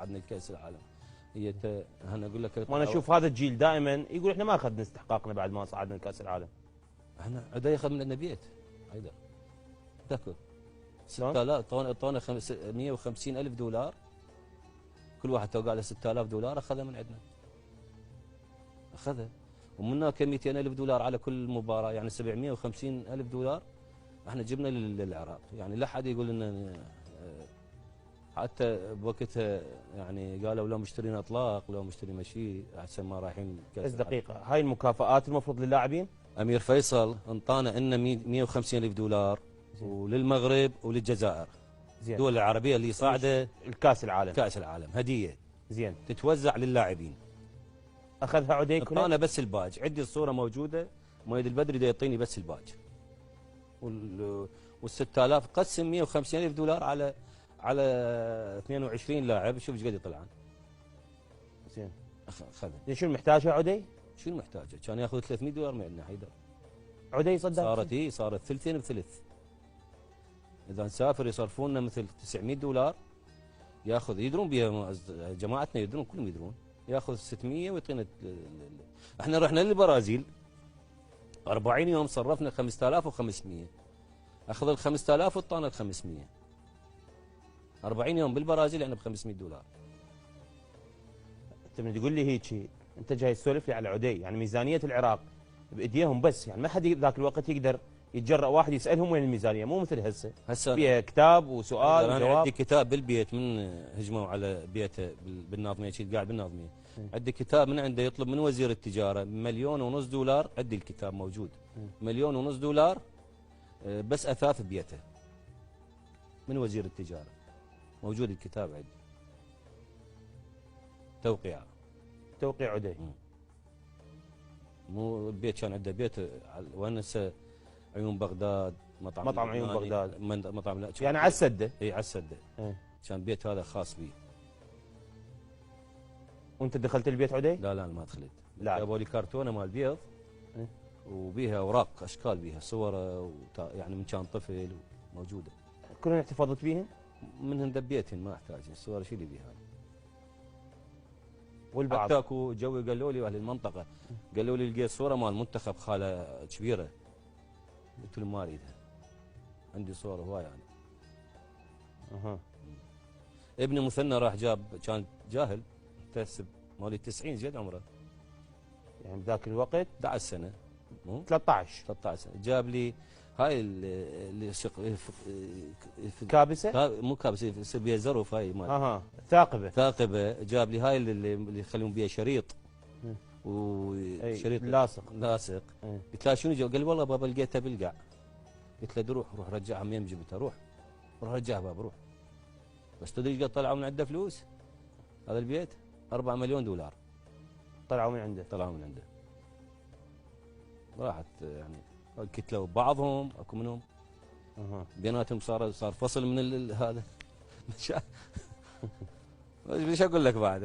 عندنا كاس العالم. هي انا اقول لك وانا اشوف هذا الجيل دائما يقول احنا ما اخذنا استحقاقنا بعد ما صعدنا لكاس العالم. احنا عدا ياخذ من عندنا بيت هيدا تذكر 6000 طونا 150,000 دولار، كل واحد توقع له 6000 دولار اخذها من عندنا. اخذها ومن هناك 200,000 دولار على كل مباراه، يعني 750,000 دولار احنا جبنا للعراق. يعني لا حد يقول لنا، حتى بوقتها يعني قالوا لو مشترين اطلاق لو مشترين مشي احسن ما رايحين كاس. بس دقيقه، هاي المكافآت المفروض للاعبين؟ امير فيصل انطانا لنا 150,000 دولار وللمغرب وللجزائر، زين. الدول العربيه اللي صاعده الكاس العالم، كاس العالم هديه زين، تتوزع للاعبين. اخذها عدي كله؟ انا بس الباج، عندي الصوره موجوده، مؤيد البدري دا يعطيني بس الباج. وال 6000 قسم 150,000 دولار على 22 لاعب، شوف ايش قد يطلعن. زين اخذها. شو محتاجها عدي؟ شو محتاجه؟ كان ياخذ 300 دولار من عندنا حيدر. عدي صدق؟ صارت ثلثين بثلث. اذا نسافر يصرفون لنا مثل 900 دولار، ياخذ يدرون بها جماعتنا، يدرون كلهم يدرون، ياخذ 600 ويعطينا. احنا رحنا للبرازيل 40 يوم صرفنا 5500، اخذ ال 5000 وطانا ال 500. 40 يوم بالبرازيل احنا ب 500 دولار. انت من تقول لي هيك انت جاي تسولف لي على عدي، يعني ميزانيه العراق بايديهم بس، يعني ما حد ذاك الوقت يقدر يتجرأ واحد يسالهم وين الميزانيه، مو مثل هسه فيها كتاب وسؤال وجواب. انا عندي كتاب بالبيت من هجموا على بيته بالناظميه، شيء قاعد بالناظميه. عندي كتاب من عنده يطلب من وزير التجاره 1.5 مليون دولار، عندي الكتاب موجود. 1.5 مليون دولار بس اثاث بيته من وزير التجاره، موجود الكتاب عندي. توقيع عدي. مو البيت كان عنده بيت ونسه عيون بغداد، مطعم عيون بغداد، مطعم لا يعني على السده. اي على السده. كان بيت هذا خاص بي. وانت دخلت البيت عدي؟ لا انا ما دخلت. لا جابوا لي كرتونه مال بيض وبيها اوراق اشكال، بيها صوره يعني من كان طفل موجوده. كلهم احتفظت بيهم؟ منهم دبيتهم ما احتاج الصور، شو اللي بيها. والبعض حتى اكو جوي قالوا لي اهل المنطقه، قالوا لي لقيت صوره مال منتخب خاله كبيره، قلت لهم ما اريدها، عندي صوره هواي يعني. ابني مثنى راح جاب، كان جاهل متهسب مالي 90 زيد عمره، يعني بذاك الوقت 11 سنه مو 13 سنه، جاب لي هاي اللي كابسه، مو كابسه يصير بيها زرف، هاي مال ثاقبه، جاب لي هاي اللي يخلون بيها شريط وشريط لاصق. قلت له شنو قال لي والله بابا لقيتها بالقاع. قلت له روح رجعها منين جبتها، روح رجعها بابا روح. بس تدري ايش قد طلعوا من عنده فلوس هذا البيت؟ 4 مليون دولار طلعوا من عنده. راحت يعني كتلوا بعضهم، اكو منهم بيناتهم صار فصل من هذا. ايش اقول لك بعد.